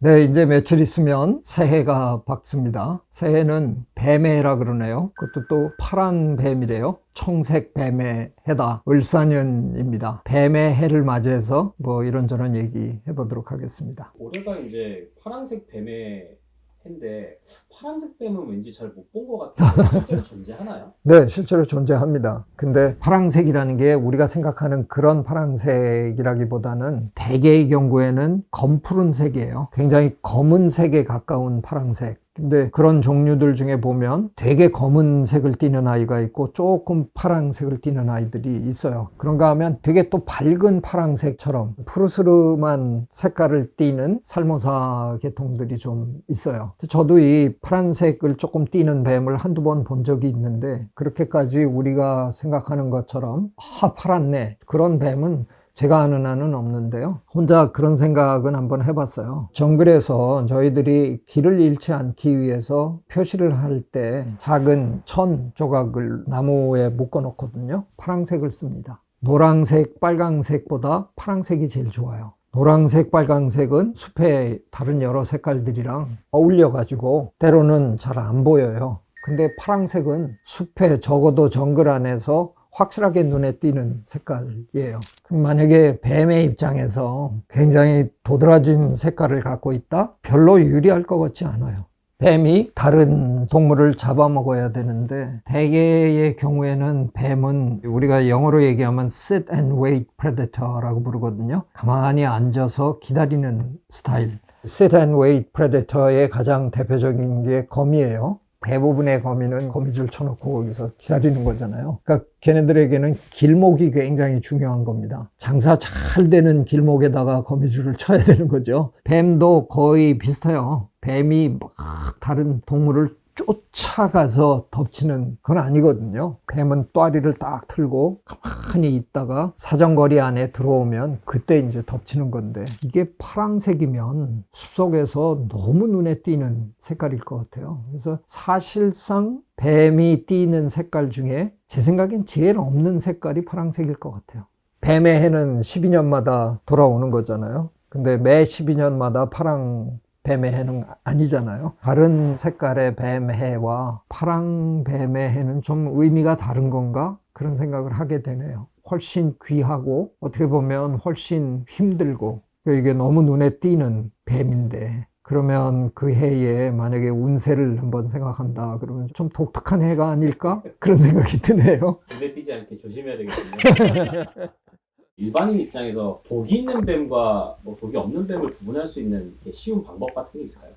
네, 이제 며칠 있으면 새해가 밝습니다. 새해는 뱀의 해라 그러네요. 그것도 또 파란 뱀이래요. 청색 뱀의 해다. 을사년입니다. 뱀의 해를 맞이해서 뭐 이런저런 얘기 해보도록 하겠습니다. 올해가 이제 파란색 뱀의 해인데 파란색 뱀은 왠지 잘 못 본 것 같은데 실제로 존재하나요? 네, 실제로 존재합니다. 근데 파랑색이라는 게 우리가 생각하는 그런 파랑색이라기보다는 대개의 경우에는 검푸른색이에요. 굉장히 검은색에 가까운 파랑색. 근데 그런 종류들 중에 보면 되게 검은색을 띠는 아이가 있고 조금 파랑색을 띠는 아이들이 있어요. 그런가 하면 되게 또 밝은 파랑색처럼 푸르스름한 색깔을 띠는 살모사 계통들이 좀 있어요. 저도 이 파란색을 조금 띠는 뱀을 한두 번 본 적이 있는데 그렇게까지 우리가 생각하는 것처럼 파랗네 그런 뱀은 제가 아는 한은 없는데요. 혼자 그런 생각은 한번 해봤어요. 정글에서 저희들이 길을 잃지 않기 위해서 표시를 할 때 작은 천 조각을 나무에 묶어 놓거든요. 파란색을 씁니다. 노란색, 빨강색보다 파란색이 제일 좋아요. 노란색, 빨강색은 숲의 다른 여러 색깔들이랑 어울려가지고 때로는 잘 안 보여요. 근데 파란색은 숲에 적어도 정글 안에서 확실하게 눈에 띄는 색깔이에요. 그럼 만약에 뱀의 입장에서 굉장히 도드라진 색깔을 갖고 있다? 별로 유리할 것 같지 않아요. 뱀이 다른 동물을 잡아먹어야 되는데 대개의 경우에는 뱀은 우리가 영어로 얘기하면 sit and wait predator라고 부르거든요. 가만히 앉아서 기다리는 스타일. sit and wait predator의 가장 대표적인 게 거미예요. 대부분의 거미는 거미줄 쳐놓고 거기서 기다리는 거잖아요. 그러니까 걔네들에게는 길목이 굉장히 중요한 겁니다. 장사 잘 되는 길목에다가 거미줄을 쳐야 되는 거죠. 뱀도 거의 비슷해요. 뱀이 막 다른 동물을 쫓아가서 덮치는 건 아니거든요. 뱀은 또아리를 딱 틀고 가만히 있다가 사정거리 안에 들어오면 그때 이제 덮치는 건데 이게 파란색이면 숲속에서 너무 눈에 띄는 색깔일 것 같아요. 그래서 사실상 뱀이 띄는 색깔 중에 제 생각엔 제일 없는 색깔이 파란색일 것 같아요. 뱀의 해는 12년마다 돌아오는 거잖아요. 근데 매 12년마다 뱀의 해는 아니잖아요. 다른 색깔의 뱀해와 파랑 뱀의 해는 좀 의미가 다른 건가? 그런 생각을 하게 되네요. 훨씬 귀하고 어떻게 보면 훨씬 힘들고 이게 너무 눈에 띄는 뱀인데 그러면 그 해에 만약에 운세를 한번 생각한다 그러면 좀 독특한 해가 아닐까? 그런 생각이 드네요. 눈에 띄지 않게 조심해야 되겠군요. 일반인 입장에서 독이 있는 뱀과 독이 없는 뱀을 구분할 수 있는 쉬운 방법 같은 게 있을까요?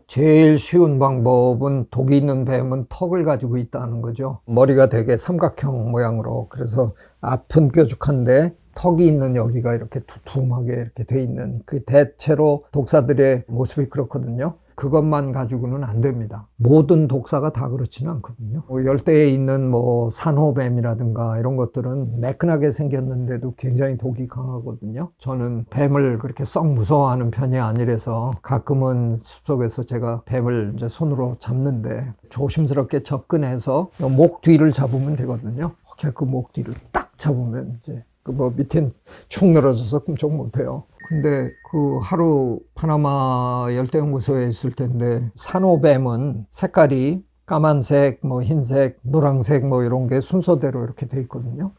제일 쉬운 방법은 독이 있는 뱀은 턱을 가지고 있다는 거죠. 머리가 되게 삼각형 모양으로 그래서 앞은 뾰족한데 턱이 있는 여기가 이렇게 두툼하게 이렇게 돼 있는 그 대체로 독사들의 모습이 그렇거든요. 그것만 가지고는 안 됩니다. 모든 독사가 다 그렇지는 않거든요. 열대에 있는 산호뱀이라든가 이런 것들은 매끈하게 생겼는데도 굉장히 독이 강하거든요. 저는 뱀을 그렇게 썩 무서워하는 편이 아니라서 가끔은 숲속에서 제가 뱀을 이제 손으로 잡는데 조심스럽게 접근해서 목 뒤를 잡으면 되거든요. 그 목 뒤를 딱 잡으면 이제 밑엔 축 늘어져서 꿈쩍 못해요. 근데 그 하루 파나마 열대연구소에 있을 텐데 산호뱀은 색깔이 까만색, 흰색, 노란색 이런 게 순서대로 이렇게 돼 있거든요.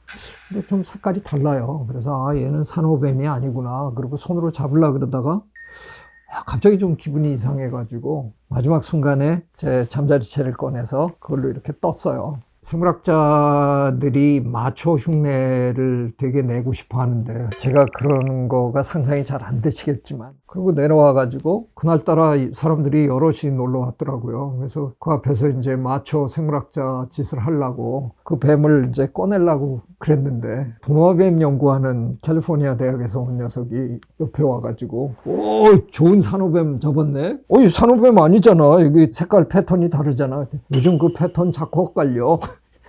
근데 좀 색깔이 달라요. 그래서 얘는 산호뱀이 아니구나. 그리고 손으로 잡으려고 그러다가 갑자기 좀 기분이 이상해가지고 마지막 순간에 제 잠자리채를 꺼내서 그걸로 이렇게 떴어요. 생물학자들이 마초 흉내를 되게 내고 싶어 하는데 제가 그러는 거가 상상이 잘 안 되시겠지만 그리고 내려와가지고 그날따라 사람들이 여럿이 놀러 왔더라고요. 그래서 그 앞에서 이제 마초 생물학자 짓을 하려고 그 뱀을 이제 꺼내려고 그랬는데 도마뱀 연구하는 캘리포니아 대학에서 온 녀석이 옆에 와가지고 좋은 산호뱀 잡았네? 이 산호뱀 아니잖아. 여기 색깔 패턴이 다르잖아. 요즘 그 패턴 자꾸 헷갈려.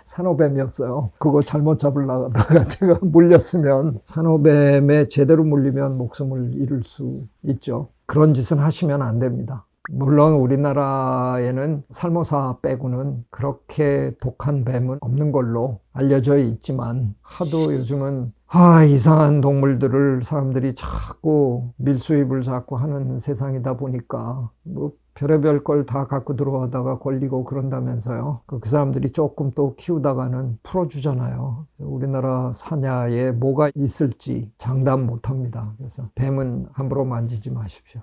산호뱀이었어요. 그거 잘못 잡으려다가 제가 물렸으면 산호뱀에 제대로 물리면 목숨을 잃을 수 있죠. 그런 짓은 하시면 안 됩니다. 물론 우리나라에는 살모사 빼고는 그렇게 독한 뱀은 없는 걸로 알려져 있지만 하도 요즘은 이상한 동물들을 사람들이 자꾸 밀수입을 자꾸 하는 세상이다 보니까 뭐 별의별 걸 다 갖고 들어와다가 걸리고 그런다면서요. 그 사람들이 조금 또 키우다가는 풀어주잖아요. 우리나라 사냐에 뭐가 있을지 장담 못합니다. 그래서 뱀은 함부로 만지지 마십시오.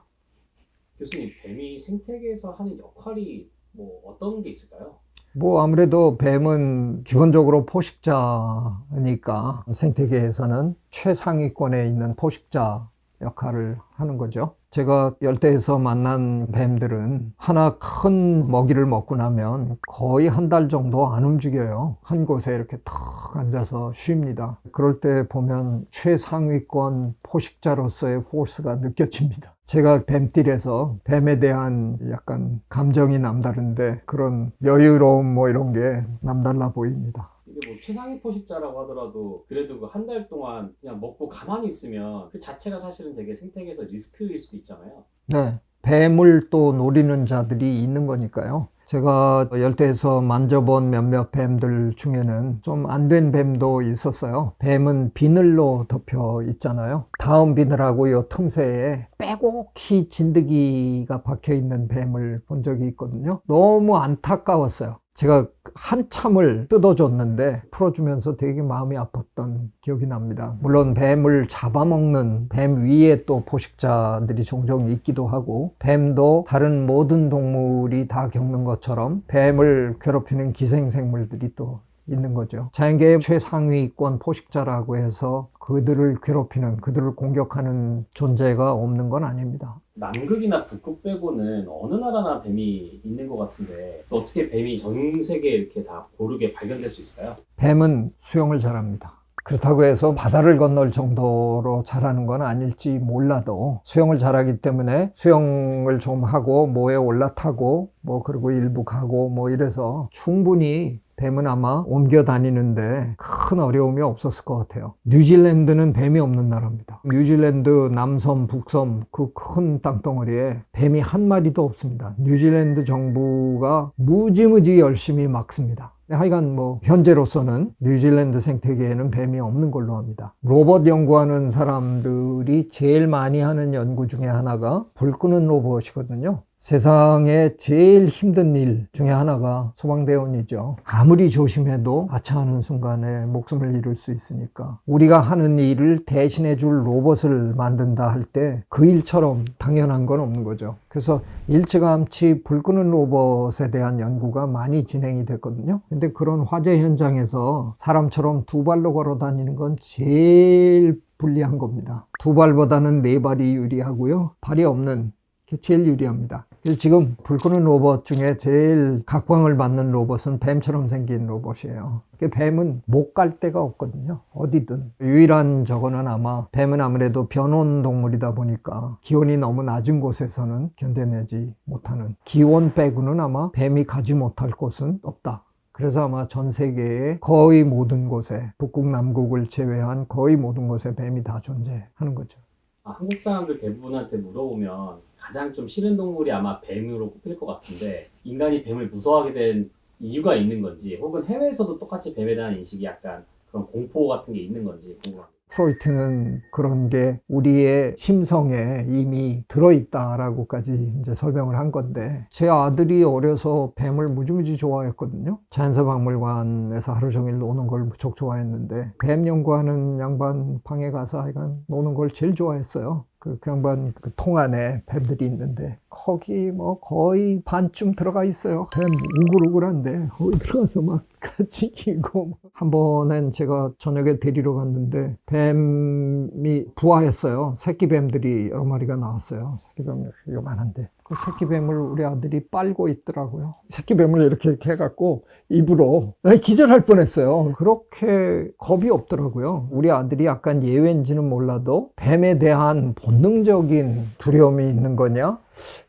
교수님, 뱀이 생태계에서 하는 역할이 뭐 어떤 게 있을까요? 뭐 아무래도 뱀은 기본적으로 포식자니까 생태계에서는 최상위권에 있는 포식자 역할을 하는 거죠. 제가 열대에서 만난 뱀들은 하나 큰 먹이를 먹고 나면 거의 한 달 정도 안 움직여요. 한 곳에 이렇게 탁 앉아서 쉽니다. 그럴 때 보면 최상위권 포식자로서의 포스가 느껴집니다. 제가 뱀길에서 뱀에 대한 약간 감정이 남다른데 그런 여유로움 뭐 이런 게 남달라 보입니다. 이게 뭐 최상위 포식자라고 하더라도 그래도 그 한 달 동안 그냥 먹고 가만히 있으면 그 자체가 사실은 되게 생태계에서 리스크일 수도 있잖아요. 네, 뱀을 또 노리는 자들이 있는 거니까요. 제가 열대에서 만져본 몇몇 뱀들 중에는 좀 안 된 뱀도 있었어요. 뱀은 비늘로 덮여 있잖아요. 다음 비늘하고 요 틈새에 빼곡히 진드기가 박혀 있는 뱀을 본 적이 있거든요. 너무 안타까웠어요. 제가 한참을 뜯어줬는데 풀어주면서 되게 마음이 아팠던 기억이 납니다. 물론 뱀을 잡아먹는 뱀 위에 또 포식자들이 종종 있기도 하고 뱀도 다른 모든 동물이 다 겪는 것처럼 뱀을 괴롭히는 기생생물들이 또 있는 거죠. 자연계의 최상위권 포식자라고 해서 그들을 괴롭히는, 그들을 공격하는 존재가 없는 건 아닙니다. 남극이나 북극 빼고는 어느 나라나 뱀이 있는 것 같은데 어떻게 뱀이 전 세계에 이렇게 다 고르게 발견될 수 있을까요? 뱀은 수영을 잘합니다. 그렇다고 해서 바다를 건널 정도로 잘하는 건 아닐지 몰라도 수영을 잘하기 때문에 수영을 좀 하고 모에 올라타고 뭐 그리고 일부 가고 뭐 이래서 충분히 뱀은 아마 옮겨 다니는데 큰 어려움이 없었을 것 같아요. 뉴질랜드는 뱀이 없는 나라입니다. 뉴질랜드 남섬, 북섬 그 큰 땅덩어리에 뱀이 한 마리도 없습니다. 뉴질랜드 정부가 무지무지 열심히 막습니다. 하여간 뭐 현재로서는 뉴질랜드 생태계에는 뱀이 없는 걸로 합니다. 로봇 연구하는 사람들이 제일 많이 하는 연구 중에 하나가 불 끄는 로봇이거든요. 세상에 제일 힘든 일 중에 하나가 소방대원이죠. 아무리 조심해도 아차하는 순간에 목숨을 잃을 수 있으니까 우리가 하는 일을 대신해 줄 로봇을 만든다 할 때 그 일처럼 당연한 건 없는 거죠. 그래서 일찌감치 불 끄는 로봇에 대한 연구가 많이 진행이 됐거든요. 근데 그런 화재 현장에서 사람처럼 두 발로 걸어 다니는 건 제일 불리한 겁니다. 두 발보다는 네 발이 유리하고요. 발이 없는 게 제일 유리합니다. 지금 불 끄는 로봇 중에 제일 각광을 받는 로봇은 뱀처럼 생긴 로봇이에요. 뱀은 못 갈 데가 없거든요. 어디든. 유일한 저거는 아마 뱀은 아무래도 변온 동물이다 보니까 기온이 너무 낮은 곳에서는 견뎌내지 못하는, 기온 빼고는 아마 뱀이 가지 못할 곳은 없다. 그래서 아마 전 세계의 거의 모든 곳에, 북극, 남극을 제외한 거의 모든 곳에 뱀이 다 존재하는 거죠. 한국 사람들 대부분한테 물어보면 가장 좀 싫은 동물이 아마 뱀으로 꼽힐 것 같은데 인간이 뱀을 무서워하게 된 이유가 있는 건지 혹은 해외에서도 똑같이 뱀에 대한 인식이 약간 그런 공포 같은 게 있는 건지 궁금합니다. 프로이트는 그런 게 우리의 심성에 이미 들어있다라고까지 이제 설명을 한 건데 제 아들이 어려서 뱀을 무지무지 좋아했거든요. 자연사박물관에서 하루 종일 노는 걸 무척 좋아했는데 뱀 연구하는 양반 방에 가서 하여간 노는 걸 제일 좋아했어요. 그 양반 그 통 안에 뱀들이 있는데 거기 뭐 거의 반쯤 들어가 있어요. 뱀 우글우글한데 거기 들어가서 막 같이 기고 한 번엔 제가 저녁에 데리러 갔는데 뱀이 부화했어요. 새끼 뱀들이 여러 마리가 나왔어요. 새끼 뱀이 요만한데 그 새끼 뱀을 우리 아들이 빨고 있더라고요. 새끼 뱀을 이렇게 해갖고 입으로 기절할 뻔했어요. 그렇게 겁이 없더라고요. 우리 아들이 약간 예외인지는 몰라도 뱀에 대한 본능적인 두려움이 있는 거냐?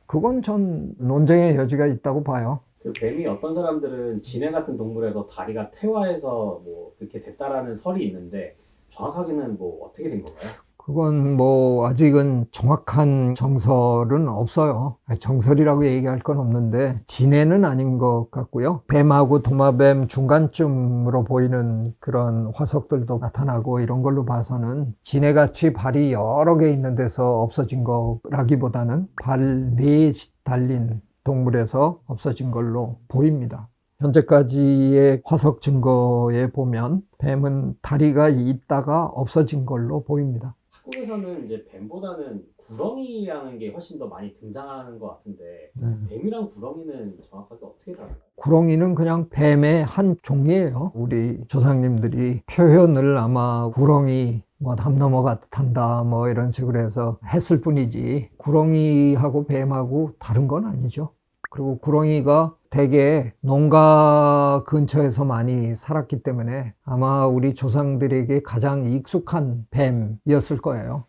그건 전 논쟁의 여지가 있다고 봐요. 그 뱀이 어떤 사람들은 진해 같은 동물에서 다리가 태화해서 뭐 그렇게 됐다라는 설이 있는데 정확하게는 뭐 어떻게 된 건가요? 그건 뭐 아직은 정확한 정설은 없어요. 정설이라고 얘기할 건 없는데 진해는 아닌 것 같고요. 뱀하고 도마뱀 중간쯤으로 보이는 그런 화석들도 나타나고 이런 걸로 봐서는 진해같이 발이 여러 개 있는 데서 없어진 거라기보다는 발 4 달린 동물에서 없어진 걸로 보입니다. 현재까지의 화석 증거에 보면 뱀은 다리가 있다가 없어진 걸로 보입니다. 한국에서는 이제 뱀보다는 구렁이라는 게 훨씬 더 많이 등장하는 것 같은데 뱀이랑 구렁이는 정확하게 어떻게 다른가요? 구렁이는 그냥 뱀의 한 종이에요. 우리 조상님들이 표현을 아마 구렁이 담 넘어갔단다 뭐 이런 식으로 해서 했을 뿐이지 구렁이하고 뱀하고 다른 건 아니죠. 그리고 구렁이가 대개 농가 근처에서 많이 살았기 때문에 아마 우리 조상들에게 가장 익숙한 뱀이었을 거예요.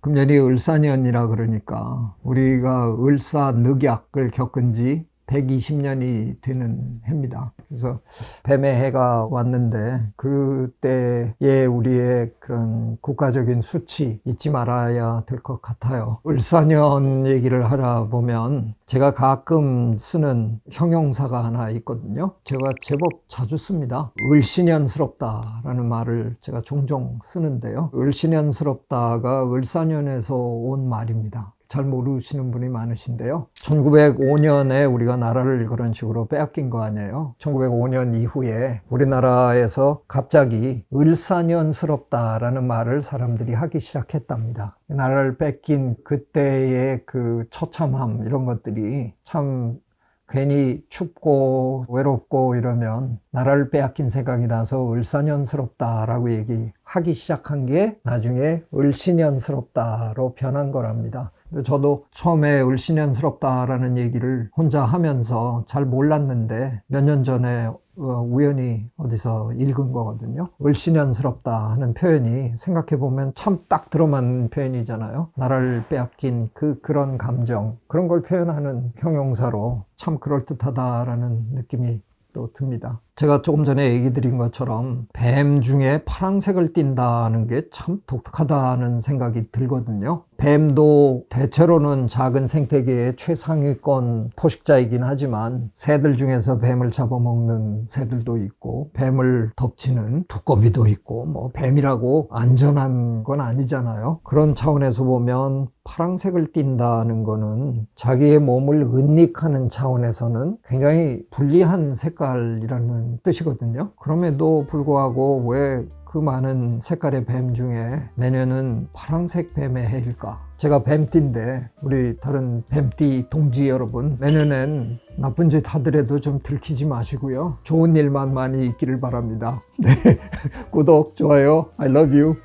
금년이 을사년이라 그러니까 우리가 을사늑약을 겪은 지 120년이 되는 해입니다. 그래서 뱀의 해가 왔는데 그때의 우리의 그런 국가적인 수치 잊지 말아야 될 것 같아요. 을사년 얘기를 하다 보면 제가 가끔 쓰는 형용사가 하나 있거든요. 제가 제법 자주 씁니다. 을신연스럽다라는 말을 제가 종종 쓰는데요. 을신연스럽다가 을사년에서 온 말입니다. 잘 모르시는 분이 많으신데요. 1905년에 우리가 나라를 그런 식으로 빼앗긴 거 아니에요. 1905년 이후에 우리나라에서 갑자기 을사년스럽다라는 말을 사람들이 하기 시작했답니다. 나라를 뺏긴 그때의 그 처참함 이런 것들이 참 괜히 춥고 외롭고 이러면 나라를 빼앗긴 생각이 나서 을사년스럽다라고 얘기하기 시작한 게 나중에 을신연스럽다로 변한 거랍니다. 저도 처음에 을신연스럽다라는 얘기를 혼자 하면서 잘 몰랐는데 몇 년 전에 우연히 어디서 읽은 거거든요. 을신연스럽다 하는 표현이 생각해보면 참 딱 들어맞는 표현이잖아요. 나라를 빼앗긴 그런 감정, 그런 걸 표현하는 형용사로 참 그럴듯하다라는 느낌이 또 듭니다. 제가 조금 전에 얘기 드린 것처럼 뱀 중에 파랑색을 띈다는 게 참 독특하다는 생각이 들거든요. 뱀도 대체로는 작은 생태계의 최상위권 포식자이긴 하지만 새들 중에서 뱀을 잡아먹는 새들도 있고 뱀을 덮치는 두꺼비도 있고 뭐 뱀이라고 안전한 건 아니잖아요. 그런 차원에서 보면 파랑색을 띈다는 거는 자기의 몸을 은닉하는 차원에서는 굉장히 불리한 색깔이라는 뜻이거든요. 그럼에도 불구하고 왜 그 많은 색깔의 뱀 중에 내년은 파랑색 뱀의 해일까? 제가 뱀띠인데 우리 다른 뱀띠 동지 여러분, 내년엔 나쁜 짓 하더라도 좀 들키지 마시고요. 좋은 일만 많이 있기를 바랍니다. 네. 구독, 좋아요. I love you.